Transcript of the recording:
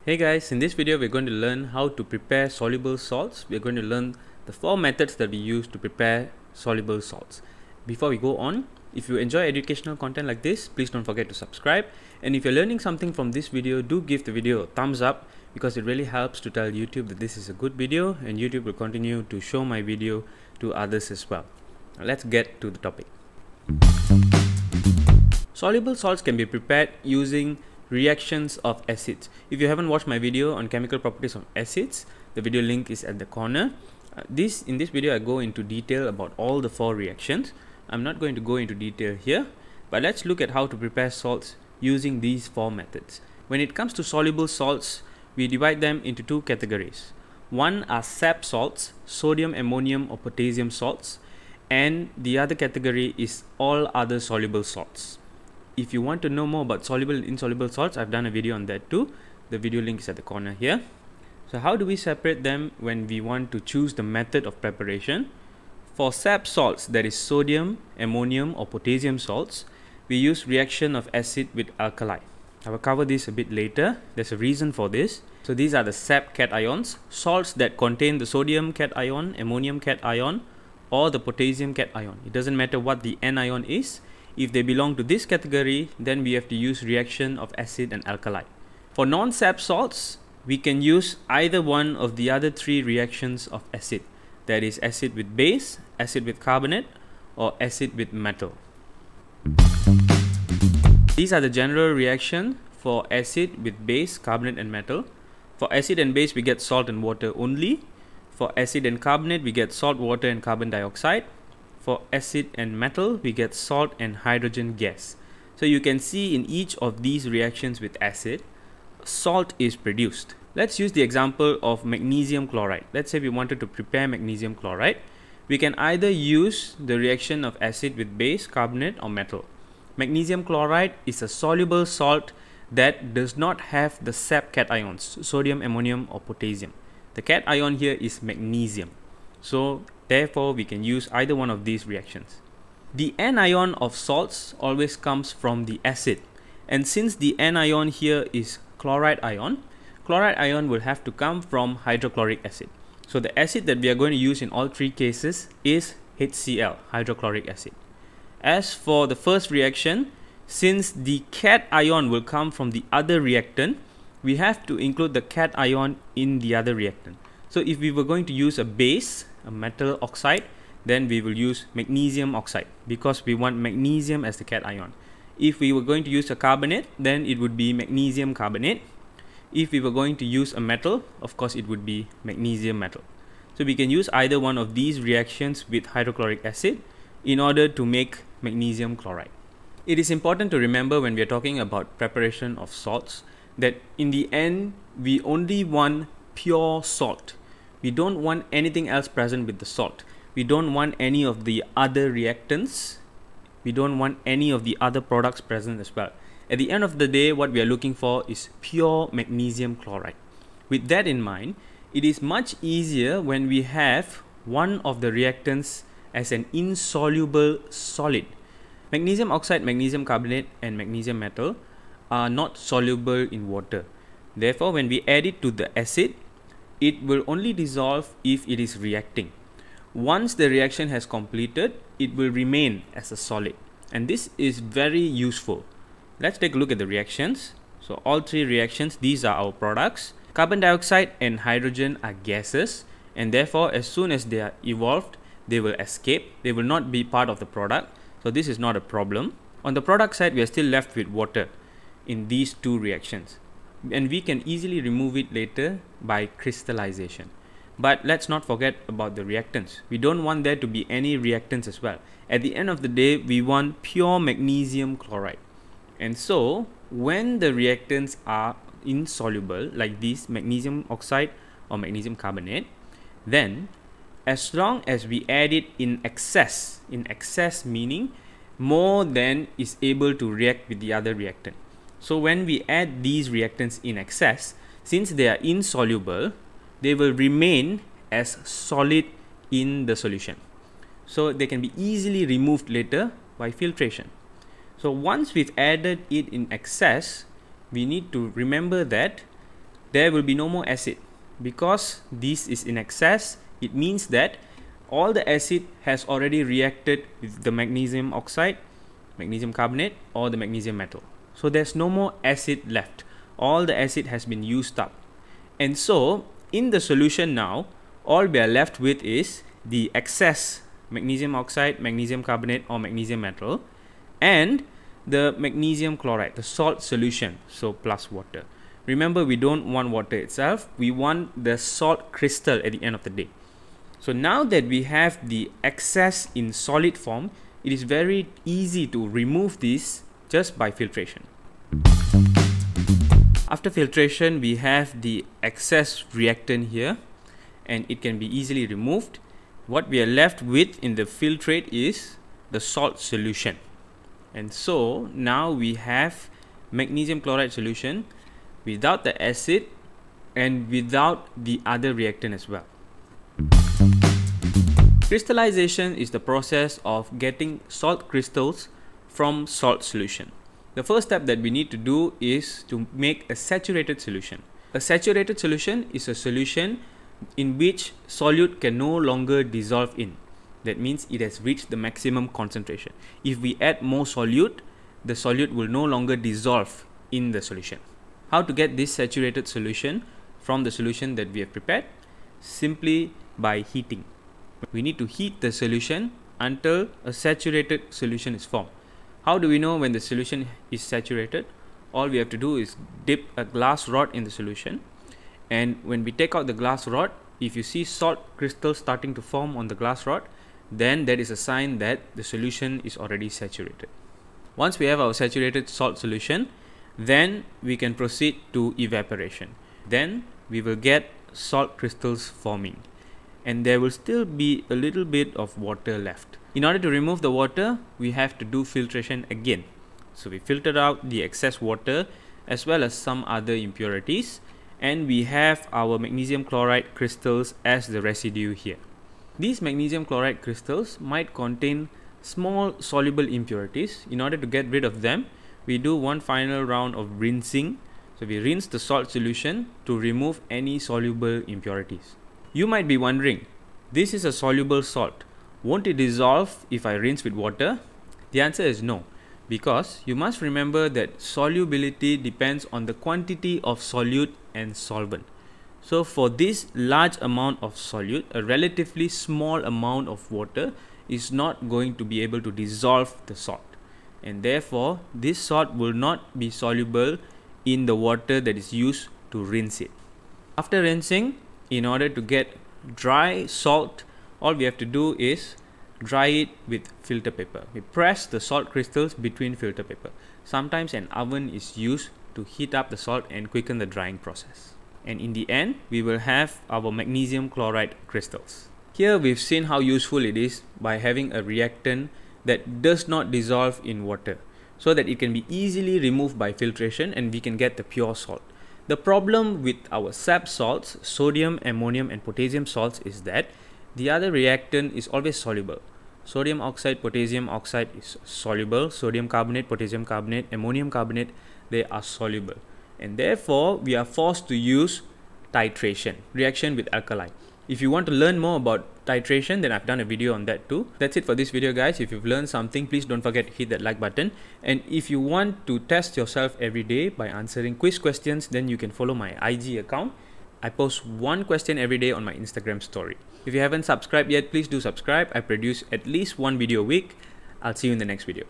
Hey guys, in this video we're going to learn how to prepare soluble salts. We're going to learn the 4 methods that we use to prepare soluble salts. Before we go on, if you enjoy educational content like this, please don't forget to subscribe. And if you're learning something from this video, do give the video a thumbs up because it really helps to tell YouTube that this is a good video, and YouTube will continue to show my video to others as well. Now let's get to the topic. Soluble salts can be prepared using reactions of acids. If you haven't watched my video on chemical properties of acids, the video link is at the corner. In this video I go into detail about all the 4 reactions. I'm not going to go into detail here, but let's look at how to prepare salts using these 4 methods. When it comes to soluble salts, we divide them into 2 categories. One are SAP salts, sodium, ammonium or potassium salts, and the other category is all other soluble salts. If you want to know more about soluble and insoluble salts, I've done a video on that too. The video link is at the corner here. So how do we separate them when we want to choose the method of preparation? For SAP salts, that is sodium, ammonium or potassium salts, we use reaction of acid with alkali. I will cover this a bit later. There's a reason for this. So these are the SAP cations, salts that contain the sodium cation, ammonium cation or the potassium cation. It doesn't matter what the anion is. If they belong to this category, then we have to use reaction of acid and alkali. For non-SAP salts, we can use either one of the other 3 reactions of acid. That is acid with base, acid with carbonate, or acid with metal. These are the general reaction for acid with base, carbonate and metal. For acid and base, we get salt and water only. For acid and carbonate, we get salt, water and carbon dioxide. For acid and metal, we get salt and hydrogen gas. So you can see in each of these reactions with acid, salt is produced. Let's use the example of magnesium chloride. Let's say we wanted to prepare magnesium chloride. We can either use the reaction of acid with base, carbonate or metal. Magnesium chloride is a soluble salt that does not have the SAP cations, sodium, ammonium or potassium. The cation here is magnesium. So therefore, we can use either one of these reactions. The anion of salts always comes from the acid. And since the anion here is chloride ion will have to come from hydrochloric acid. So the acid that we are going to use in all 3 cases is HCl, hydrochloric acid. As for the first reaction, since the cation will come from the other reactant, we have to include the cation in the other reactant. So if we were going to use a base, a metal oxide, then we will use magnesium oxide because we want magnesium as the cation. If we were going to use a carbonate, then it would be magnesium carbonate. If we were going to use a metal, of course it would be magnesium metal. So we can use either one of these reactions with hydrochloric acid in order to make magnesium chloride. It is important to remember when we are talking about preparation of salts that in the end we only want pure salt. We don't want anything else present with the salt. We don't want any of the other reactants. We don't want any of the other products present as well. At the end of the day, what we are looking for is pure magnesium chloride. With that in mind, it is much easier when we have one of the reactants as an insoluble solid. Magnesium oxide, magnesium carbonate and magnesium metal are not soluble in water. Therefore, when we add it to the acid, it will only dissolve if it is reacting. Once the reaction has completed, it will remain as a solid. And this is very useful. Let's take a look at the reactions. So all 3 reactions, these are our products. Carbon dioxide and hydrogen are gases, and therefore as soon as they are evolved, they will escape. They will not be part of the product. So this is not a problem. On the product side, we are still left with water in these 2 reactions. And we can easily remove it later by crystallization. But let's not forget about the reactants. We don't want there to be any reactants as well. At the end of the day, we want pure magnesium chloride. And so when the reactants are insoluble, like this magnesium oxide or magnesium carbonate, then as long as we add it in excess meaning more than is able to react with the other reactant. So when we add these reactants in excess, since they are insoluble, they will remain as solid in the solution. So they can be easily removed later by filtration. So once we've added it in excess, we need to remember that there will be no more acid. Because this is in excess, it means that all the acid has already reacted with the magnesium oxide, magnesium carbonate, or the magnesium metal. So there's no more acid left. All the acid has been used up. And so in the solution now, all we are left with is the excess magnesium oxide, magnesium carbonate, or magnesium metal, and the magnesium chloride, the salt solution, so plus water. Remember, we don't want water itself, we want the salt crystal at the end of the day. So now that we have the excess in solid form, it is very easy to remove this just by filtration. After filtration, we have the excess reactant here, and it can be easily removed. What we are left with in the filtrate is the salt solution. And so now we have magnesium chloride solution without the acid and without the other reactant as well. Crystallization is the process of getting salt crystals from salt solution. The first step that we need to do is to make a saturated solution. A saturated solution is a solution in which solute can no longer dissolve in. That means it has reached the maximum concentration. If we add more solute, the solute will no longer dissolve in the solution. How to get this saturated solution from the solution that we have prepared? Simply by heating. We need to heat the solution until a saturated solution is formed. How do we know when the solution is saturated? All we have to do is dip a glass rod in the solution, and when we take out the glass rod, if you see salt crystals starting to form on the glass rod, then that is a sign that the solution is already saturated. Once we have our saturated salt solution, then we can proceed to evaporation. Then we will get salt crystals forming, and there will still be a little bit of water left. In order to remove the water, we have to do filtration again. So we filter out the excess water as well as some other impurities, and we have our magnesium chloride crystals as the residue here. These magnesium chloride crystals might contain small soluble impurities. In order to get rid of them, we do one final round of rinsing. So we rinse the salt solution to remove any soluble impurities. You might be wondering, this is a soluble salt. Won't it dissolve if I rinse with water? The answer is no, because you must remember that solubility depends on the quantity of solute and solvent. So for this large amount of solute, a relatively small amount of water is not going to be able to dissolve the salt, and therefore this salt will not be soluble in the water that is used to rinse it. After rinsing, in order to get dry salt, all we have to do is dry it with filter paper. We press the salt crystals between filter paper. Sometimes an oven is used to heat up the salt and quicken the drying process. And in the end, we will have our magnesium chloride crystals. Here we've seen how useful it is by having a reactant that does not dissolve in water, so that it can be easily removed by filtration and we can get the pure salt. The problem with our SAP salts, sodium, ammonium and potassium salts, is that the other reactant is always soluble. Sodium oxide, potassium oxide is soluble. Sodium carbonate, potassium carbonate, ammonium carbonate, they are soluble. And therefore, we are forced to use titration, reaction with alkali. If you want to learn more about titration, then I've done a video on that too. That's it for this video, guys. If you've learned something, please don't forget to hit that like button. And if you want to test yourself every day by answering quiz questions, then you can follow my IG account. I post one question every day on my Instagram story. If you haven't subscribed yet, please do subscribe. I produce at least one video a week. I'll see you in the next video.